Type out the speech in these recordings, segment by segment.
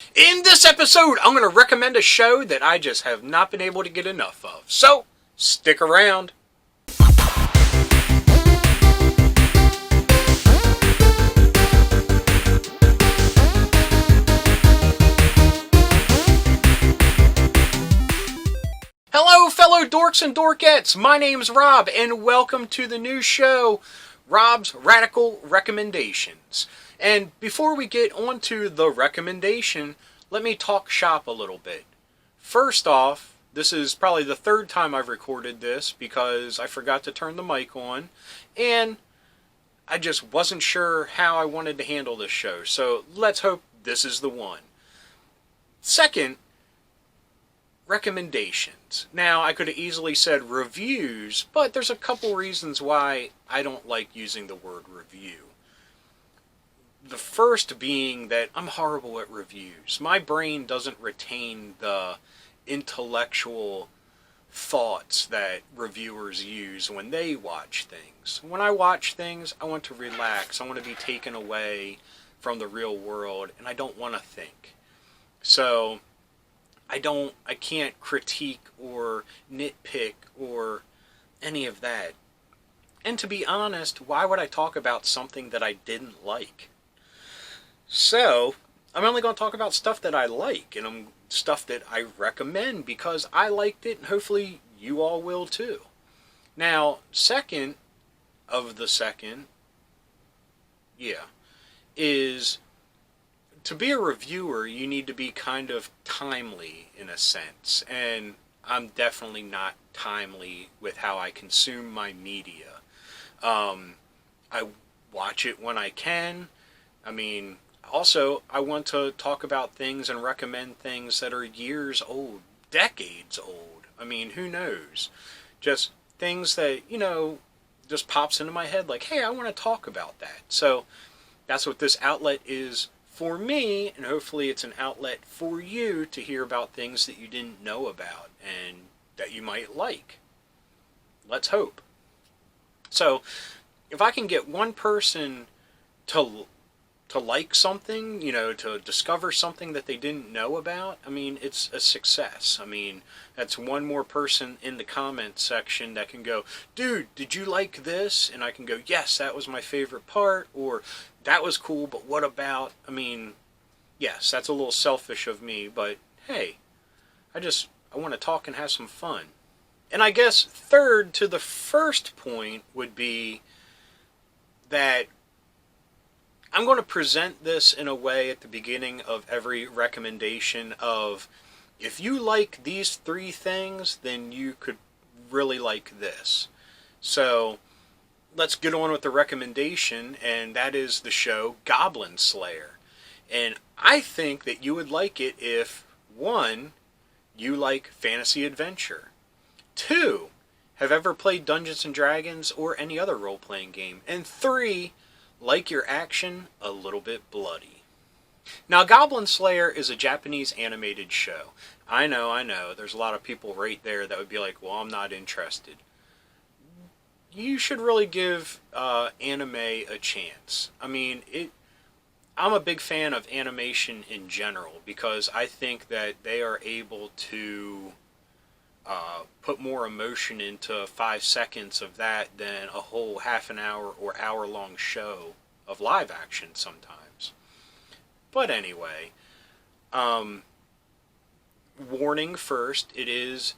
In this episode, I'm going to recommend a show that I just have not been able to get enough of. So, stick around. Hello, fellow dorks and dorkettes. My name's Rob, and welcome to the new show, Rob's Radical Recommendations. And before we get on to the recommendation, let me talk shop a little bit. First off, this is probably the third time I've recorded this because I forgot to turn the mic on, and I just wasn't sure how I wanted to handle this show, so let's hope this is the one. Second, recommendations. Now, I could have easily said reviews, but there's a couple reasons why I don't like using the word review. The first being that I'm horrible at reviews. My brain doesn't retain the intellectual thoughts that reviewers use when they watch things. When I watch things, I want to relax. I want to be taken away from the real world, and I don't want to think. So, I can't critique or nitpick or any of that. And to be honest, why would I talk about something that I didn't like? So, I'm only going to talk about stuff that I like, and stuff that I recommend because I liked it, and hopefully you all will too. Now, second, is to be a reviewer, you need to be kind of timely in a sense, and I'm definitely not timely with how I consume my media. I watch it when I can. Also, I want to talk about things and recommend things that are years old, decades old. Who knows? Just things that, just pops into my head like, hey, I want to talk about that. So that's what this outlet is for me, and hopefully it's an outlet for you to hear about things that you didn't know about and that you might like. Let's hope. So, if I can get one person to like something, to discover something that they didn't know about, it's a success. That's one more person in the comments section that can go, dude, did you like this? And I can go, yes, that was my favorite part, or that was cool, but what about? Yes, that's a little selfish of me, but hey, I want to talk and have some fun. And I guess third to the first point would be that I'm going to present this in a way at the beginning of every recommendation of, if you like these three things, then you could really like this. So, let's get on with the recommendation, and that is the show Goblin Slayer. And I think that you would like it if, 1, you like fantasy adventure. 2, have ever played Dungeons & Dragons or any other role-playing game. And 3, like your action a little bit bloody. Now, Goblin Slayer is a Japanese animated show. I know, there's a lot of people right there that would be like, well, I'm not interested. You should really give anime a chance. I'm a big fan of animation in general because I think that they are able to put more emotion into 5 seconds of that than a whole half an hour or hour-long show of live action sometimes. But anyway, warning first, it is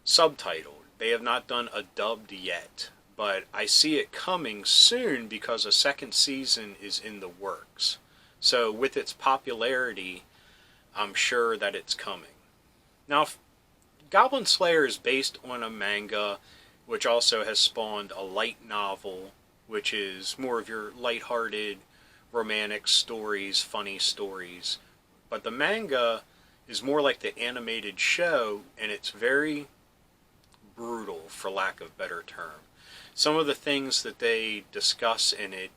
subtitled. They have not done a dubbed yet, but I see it coming soon because a second season is in the works. So with its popularity, I'm sure that it's coming. Now, Goblin Slayer is based on a manga, which also has spawned a light novel, which is more of your lighthearted, romantic stories, funny stories. But the manga is more like the animated show, and it's very brutal, for lack of a better term. Some of the things that they discuss in it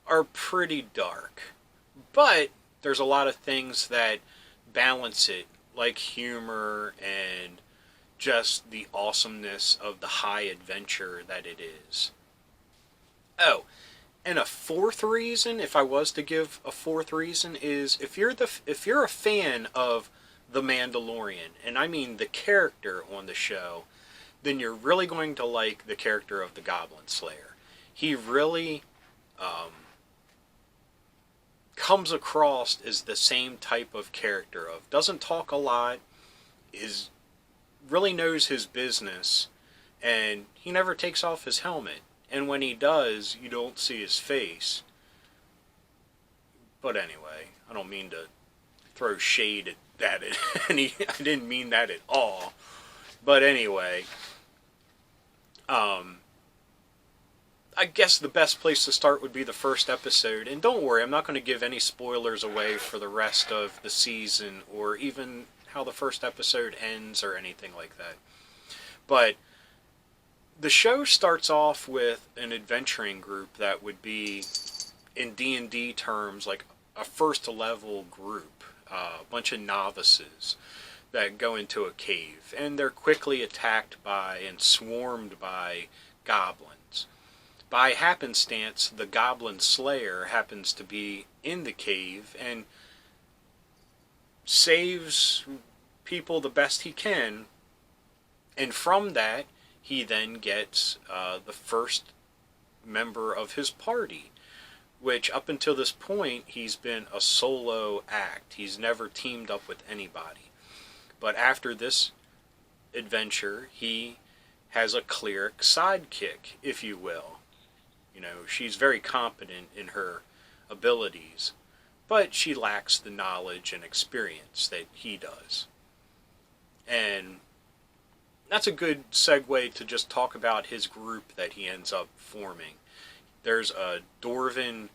are pretty dark. But there's a lot of things that balance it, like humor and just the awesomeness of the high adventure that it is. Oh, And a fourth reason, if I was to give a fourth reason, is if you're a fan of The Mandalorian, and I mean the character on the show, then you're really going to like the character of the Goblin Slayer. He really comes across as the same type of character of doesn't talk a lot, is really knows his business, and he never takes off his helmet. And when he does, you don't see his face. But anyway, I don't mean to throw shade at that. I didn't mean that at all. But anyway, I guess the best place to start would be the first episode. And don't worry, I'm not going to give any spoilers away for the rest of the season or even how the first episode ends or anything like that. But the show starts off with an adventuring group that would be, in D&D terms, like a first level group, a bunch of novices that go into a cave, and they're quickly attacked by and swarmed by goblins. By happenstance, the Goblin Slayer happens to be in the cave and saves people the best he can, and from that, he then gets the first member of his party, which up until this point, he's been a solo act. He's never teamed up with anybody. But after this adventure, he has a cleric sidekick, if you will. You know, she's very competent in her abilities, but she lacks the knowledge and experience that he does. And that's a good segue to just talk about his group that he ends up forming. There's a Dwarven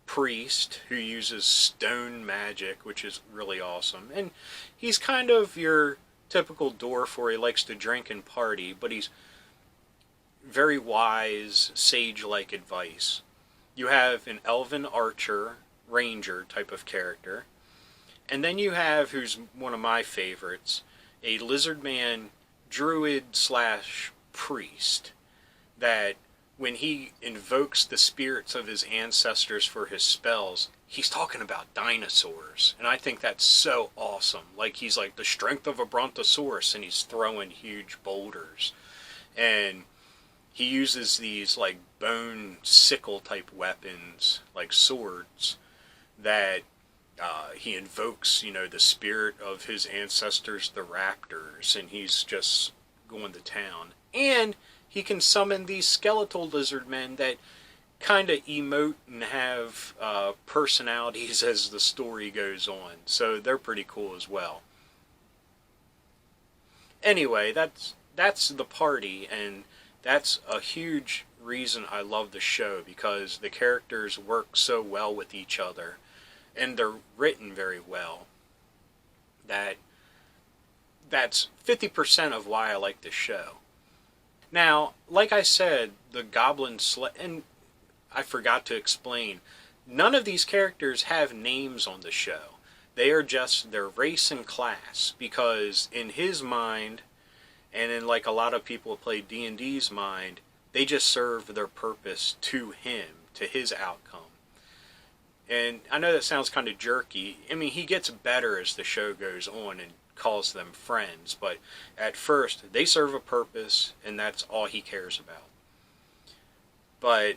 priest who uses stone magic, which is really awesome. And he's kind of your typical dwarf where he likes to drink and party, but he's very wise, sage-like advice. You have an elven archer, ranger type of character. And then you have, who's one of my favorites, a lizard man druid slash priest that when he invokes the spirits of his ancestors for his spells, he's talking about dinosaurs. And I think that's so awesome. Like, he's like the strength of a brontosaurus, and he's throwing huge boulders. And he uses these like bone sickle type weapons, like swords, that he invokes, you know, the spirit of his ancestors, the raptors, and he's just going to town. And he can summon these skeletal lizard men that kind of emote and have personalities as the story goes on. So they're pretty cool as well. Anyway, that's the party, and that's a huge reason I love the show, because the characters work so well with each other, and they're written very well. That's 50% of why I like the show. Now, like I said, the Goblin Slayer, and I forgot to explain, none of these characters have names on the show. They are just their race and class, because in his mind, and in like a lot of people who play D&D's mind, they just serve their purpose to him, to his outcome. And I know that sounds kind of jerky. I mean, he gets better as the show goes on and calls them friends, but at first, they serve a purpose, and that's all he cares about. But,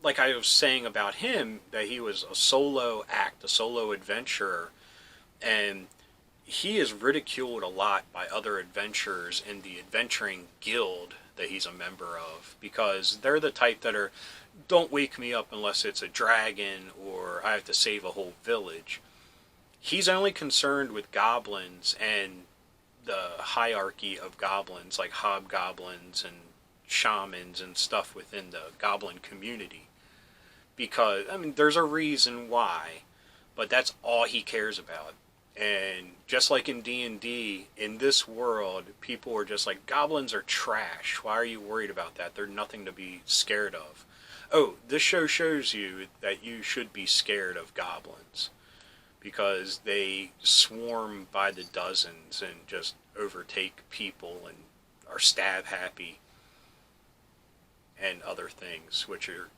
like I was saying about him, that he was a solo act, a solo adventurer, and he is ridiculed a lot by other adventurers in the adventuring guild that he's a member of, because they're the type that are, don't wake me up unless it's a dragon or I have to save a whole village. He's only concerned with goblins and the hierarchy of goblins, like hobgoblins and shamans and stuff within the goblin community. Because, I mean, there's a reason why, but that's all he cares about. And just like in D&D, in this world, people are just like, goblins are trash. Why are you worried about that? They're nothing to be scared of. Oh, this show shows you that you should be scared of goblins, because they swarm by the dozens and just overtake people and are stab happy. and other things, which are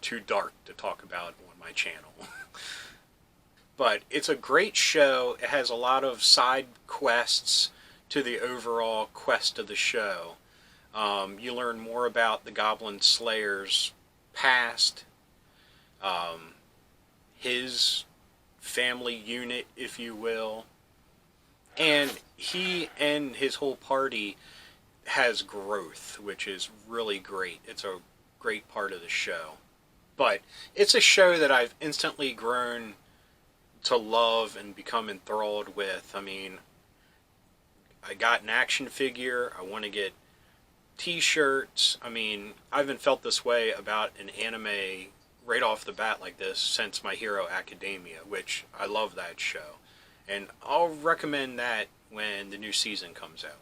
too dark to talk about on my channel. But it's a great show. It has a lot of side quests to the overall quest of the show. You learn more about the Goblin Slayer's past, his family unit, if you will. And he and his whole party has growth, which is really great. It's a great part of the show. But it's a show that I've instantly grown to love and become enthralled with. I mean, I got an action figure. I want to get t-shirts. I mean, I haven't felt this way about an anime right off the bat like this since My Hero Academia, which I love that show. And I'll recommend that when the new season comes out.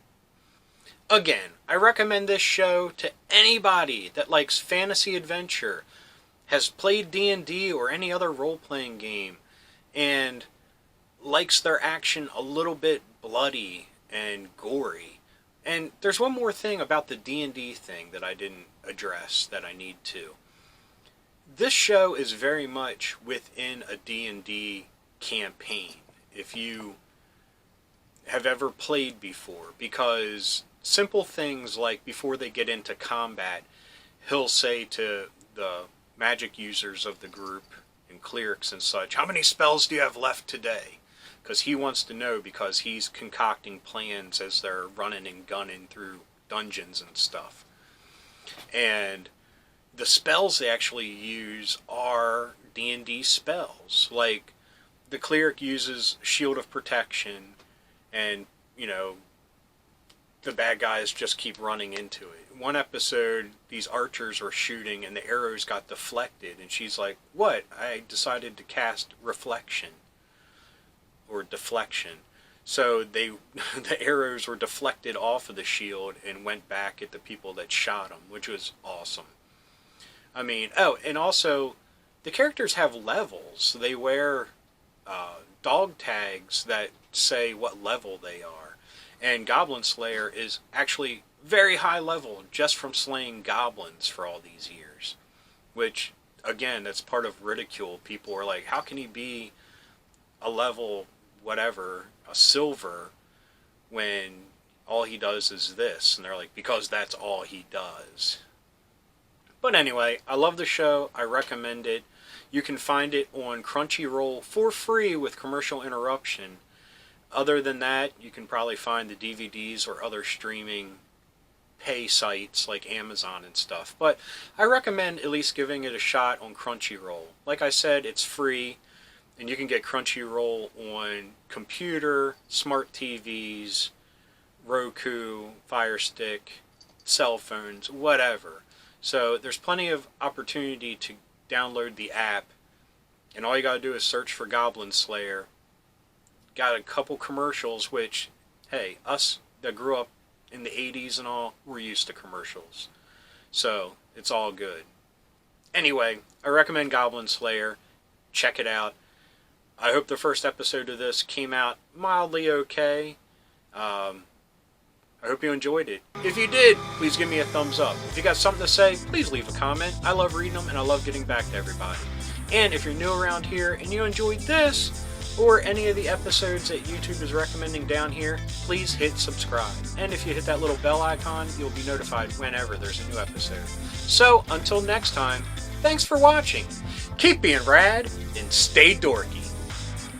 Again, I recommend this show to anybody that likes fantasy adventure, has played D&D or any other role-playing game, and likes their action a little bit bloody and gory. And there's one more thing about the D&D thing that I didn't address that I need to. This show is very much within a D&D campaign, if you have ever played before, because simple things like before they get into combat, he'll say to the magic users of the group and clerics and such, how many spells do you have left today? Because he wants to know, because he's concocting plans as they're running and gunning through dungeons and stuff. And the spells they actually use are D&D spells. Like, the cleric uses Shield of Protection, and, you know, the bad guys just keep running into it. One episode, these archers were shooting, and the arrows got deflected, and she's like, what? I decided to cast Reflection. Or Deflection. So the arrows were deflected off of the shield and went back at the people that shot them, which was awesome. I mean, oh, and also, the characters have levels. They wear dog tags that say what level they are. And Goblin Slayer is actually very high level just from slaying goblins for all these years. Which, again, that's part of ridicule. People are like, how can he be a level whatever, a silver, when all he does is this? And they're like, because that's all he does. But anyway, I love the show. I recommend it. You can find it on Crunchyroll for free with commercial interruption. Other than that, you can probably find the DVDs or other streaming pay sites like Amazon and stuff. But I recommend at least giving it a shot on Crunchyroll. Like I said, it's free, and you can get Crunchyroll on computer, smart TVs, Roku, Fire Stick, cell phones, whatever. So there's plenty of opportunity to download the app, and all you gotta do is search for Goblin Slayer. Got a couple commercials, which, hey, us that grew up in the 80s and all, we're used to commercials. So, it's all good. Anyway, I recommend Goblin Slayer. Check it out. I hope the first episode of this came out mildly okay. I hope you enjoyed it. If you did, please give me a thumbs up. If you got something to say, please leave a comment. I love reading them, and I love getting back to everybody. And if you're new around here and you enjoyed this, or any of the episodes that YouTube is recommending down here, please hit subscribe. And if you hit that little bell icon, you'll be notified whenever there's a new episode. So, until next time, thanks for watching. Keep being rad, and stay dorky.